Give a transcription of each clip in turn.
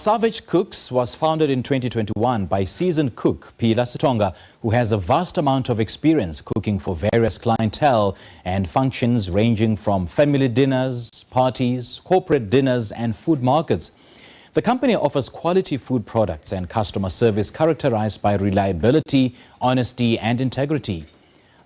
Savage Cooks was founded in 2021 by seasoned cook Phila Sithonga, who has a vast amount of experience cooking for various clientele and functions ranging from family dinners, parties, corporate dinners and food markets. The company offers quality food products and customer service characterized by reliability, honesty and integrity.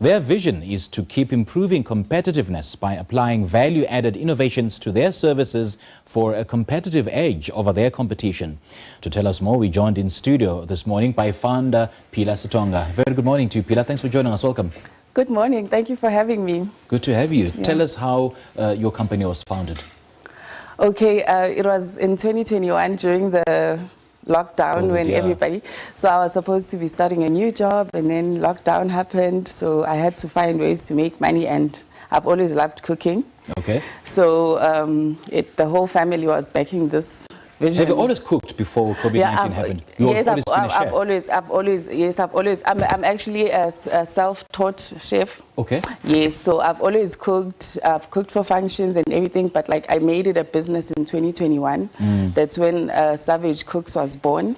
Their vision is to keep improving competitiveness by applying value-added innovations to their services for a competitive edge over their competition. To tell us more, we joined in studio this morning by Founder Phila Sithonga. Very good morning to you, Phila. Thanks for joining us. Welcome. Good morning. Thank you for having me. Good to have you. Yeah. Tell us how your company was founded. Okay, it was in 2021 during the lockdown so I was supposed to be starting a new job and then lockdown happened, so I had to find ways to make money, and I've always loved cooking. Okay. So the whole family was backing this vision. Have you always cooked before COVID-19 happened? Yes, I'm actually a self-taught chef. Okay. Yes, so I've always cooked. I've cooked for functions and everything, but like I made it a business in 2021. That's when Savage Cooks was born.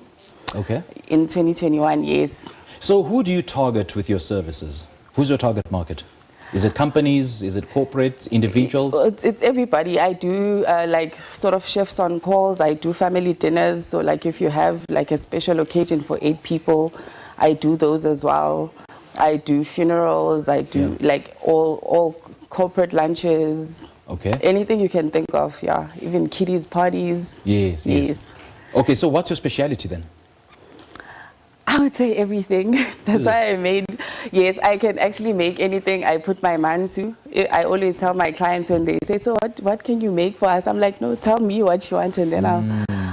Okay. In 2021, yes. So who do you target with your services? Who's your target market? Is it companies? Is it corporate, individuals? It's everybody. I do like sort of chefs on calls. I do family dinners. So like if you have like a special occasion for 8 people, I do those as well. I do funerals. I do like all corporate lunches. Okay. Anything you can think of, yeah. Even kiddies parties. Yes. Okay, so what's your speciality then? I would say everything. That's why I made, yes, I can actually make anything I put my mind to. I always tell my clients when they say, so what can you make for us? I'm like, no, tell me what you want and then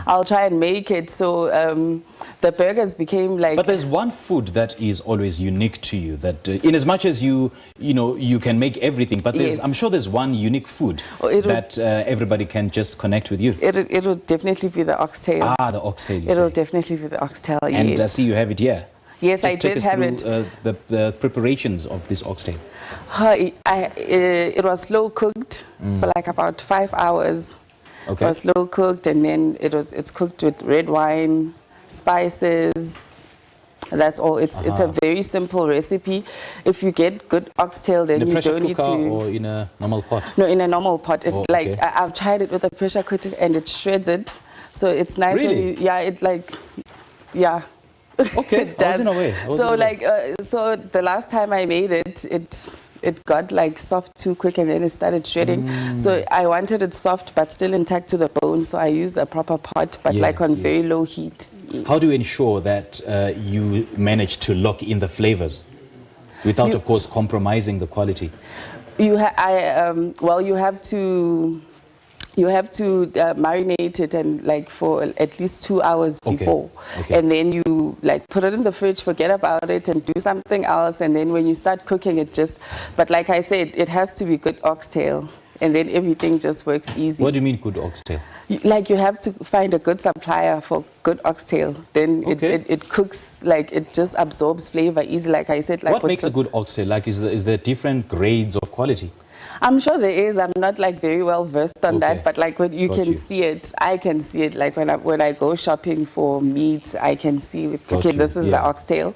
I'll try and make it. So the burgers became like... But there's one food that is always unique to you, that in as much as you can make everything, but I'm sure there's one unique food that everybody can just connect with you. It'll definitely be the oxtail. Ah, the oxtail. It'll definitely be the oxtail, yes. And I see you have it here. Yes, I did have it. The preparations of this oxtail. It was slow cooked for like about 5 hours. Okay. It was slow cooked, and then it's cooked with red wine, spices. That's all. It's a very simple recipe. If you get good oxtail, then you don't need to. Or in a normal pot? No, in a normal pot. I've tried it with a pressure cooker and it shreds it. So it's nice. Really? Okay, I was in a way. So the last time I made it, it got like soft too quick and then it started shredding. So I wanted it soft but still intact to the bone. So I used a proper pot, but on very low heat. Yes. How do you ensure that you manage to lock in the flavors without, of course, compromising the quality? You have to marinate it and like for at least 2 hours before. Okay. And then you like put it in the fridge, forget about it and do something else, and then when you start cooking it but like I said, it has to be good oxtail and then everything just works easy. What do you mean good oxtail? Like you have to find a good supplier for good oxtail, then it cooks, like it just absorbs flavor easy, like I said. Like what makes a good oxtail? Like is there different grades of quality? I'm sure there is. I'm not like very well versed on that, but like when you can see it, I can see it. Like when I go shopping for meat, I can see it. Okay, this is the oxtail,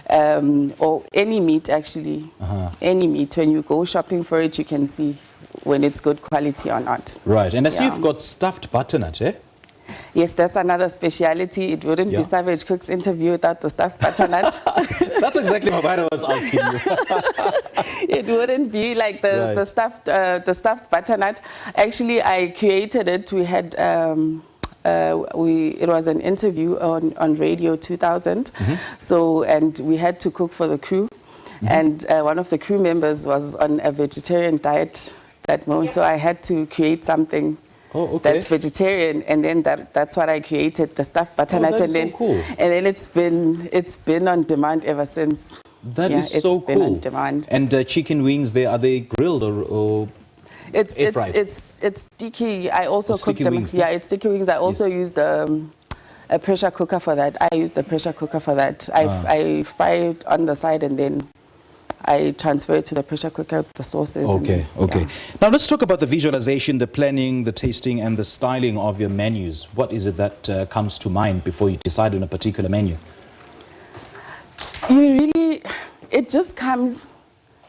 or any meat actually. Any meat. When you go shopping for it, you can see when it's good quality or not. Right, and I see you've got stuffed butternut, eh? Yes, that's another speciality. It wouldn't be Savage Cook's interview without the stuffed butternut. That's exactly what I was asking you. It wouldn't be like the stuffed butternut. Actually, I created it. We had it was an interview on Radio 2000. So and we had to cook for the crew, and one of the crew members was on a vegetarian diet that moment. So I had to create something. That's vegetarian, and then that's what I created, the stuffed butternut, and then it's been on demand ever since. That is so cool. On demand. And chicken wings, are they grilled or air fried? It's sticky. I also cooked them. Wings, it's sticky wings. I also used a pressure cooker for that. I used a pressure cooker for that. I fry it on the side and then I transfer it to the pressure cooker, the sauces. Okay, and, okay. yeah. Now let's talk about the visualization, the planning, the tasting and the styling of your menus. What is it that comes to mind before you decide on a particular menu? It just comes,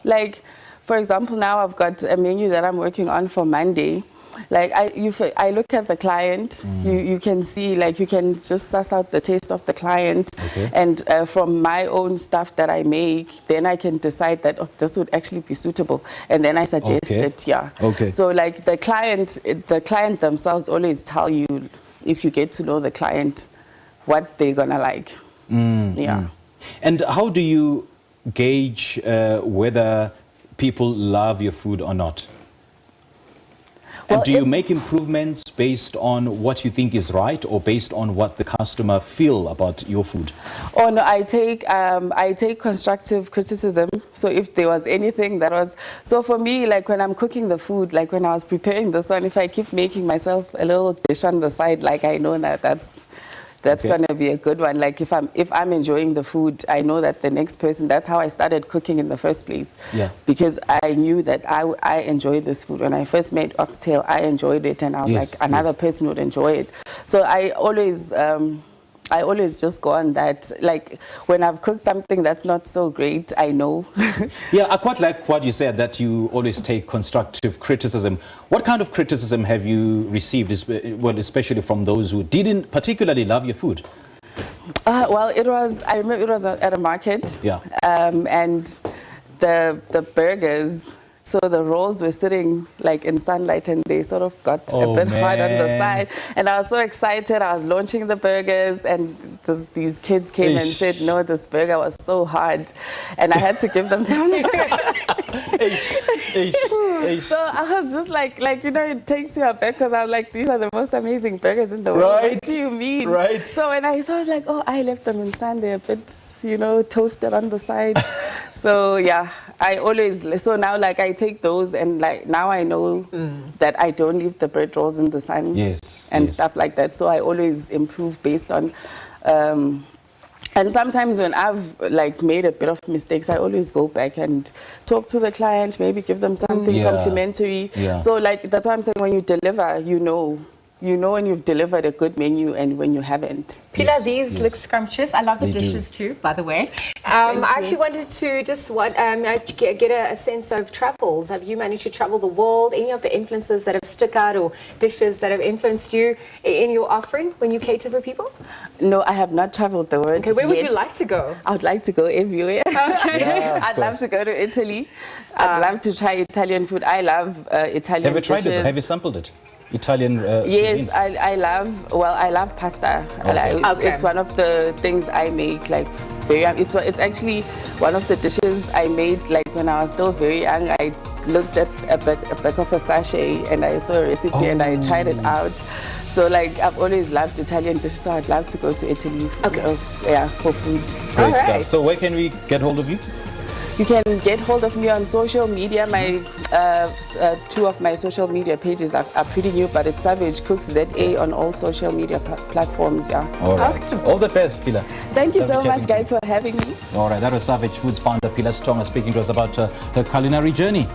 like, for example, now I've got a menu that I'm working on for Monday. Like, I look at the client, you can see, like, you can just suss out the taste of the client. Okay. And from my own stuff that I make, then I can decide that, oh, this would actually be suitable. And then I suggest it, yeah. Okay. So, like, the client themselves always tell you, if you get to know the client, what they're gonna like. Yeah. And how do you gauge whether people love your food or not? And do you make improvements based on what you think is right or based on what the customer feel about your food? Oh no, I take constructive criticism. So if there was anything that was, so for me, like when I'm cooking the food, like when I was preparing this one, if I keep making myself a little dish on the side, like I know that that's Okay. going to be a good one. Like if I'm enjoying the food, I know that the next person, that's how I started cooking in the first place. Yeah. Because I knew that I enjoyed this food. When I first made oxtail, I enjoyed it, and I was Yes, like, another person would enjoy it. So I always just go on that. Like when I've cooked something that's not so great, I know. Yeah, I quite like what you said, that you always take constructive criticism. What kind of criticism have you received, well, especially from those who didn't particularly love your food? Well, I remember it was at a market. Yeah. And the burgers, so the rolls were sitting like in sunlight, and they sort of got a bit hard on the side. And I was so excited. I was launching the burgers, and these kids came and said, no, this burger was so hard. And I had to give them something. So I was just like, you know, it takes you aback, because I was like, these are the most amazing burgers in the world. Right. What do you mean? Right. So when I was like, oh, I left them in sun. They're a bit, you know, toasted on the side. So yeah, so now like I take those, and like now I know that I don't leave the bread rolls in the sun. Yes. And stuff like that. So I always improve based on, and sometimes when I've like made a bit of mistakes, I always go back and talk to the client, maybe give them something complimentary. Yeah. So like that's why I'm saying, when you deliver, you know when you've delivered a good menu and when you haven't. Phila, these look scrumptious. I love the dishes too, by the way. I actually wanted to just get a sense of travels. Have you managed to travel the world? Any of the influences that have stuck out, or dishes that have influenced you in your offering when you cater for people? No, I have not traveled the world. Okay, where would you like to go? I would like to go everywhere. Okay. Yeah, I'd love to go to Italy. I'd love to try Italian food. I love Italian Have you tried dishes. it? Have you sampled it? Italian Yes, cuisines? I love pasta. Okay. It's one of the things I make, like very young. It's actually one of the dishes I made like when I was still very young. I looked at a back of a sachet, and I saw a recipe and I tried it out. So like I've always loved Italian dishes, so I'd love to go to Italy. Okay. For food. Great All stuff. right. So where can we get hold of you? You can get hold of me on social media. My two of my social media pages are pretty new, but it's Savage Cooks ZA on all social media platforms. Yeah. All right. Okay. All the best, Phila. Thank you so Lovely much, chatting to guys, for having me. All right. That was Savage Foods founder Phila Sithonga speaking to us about her culinary journey.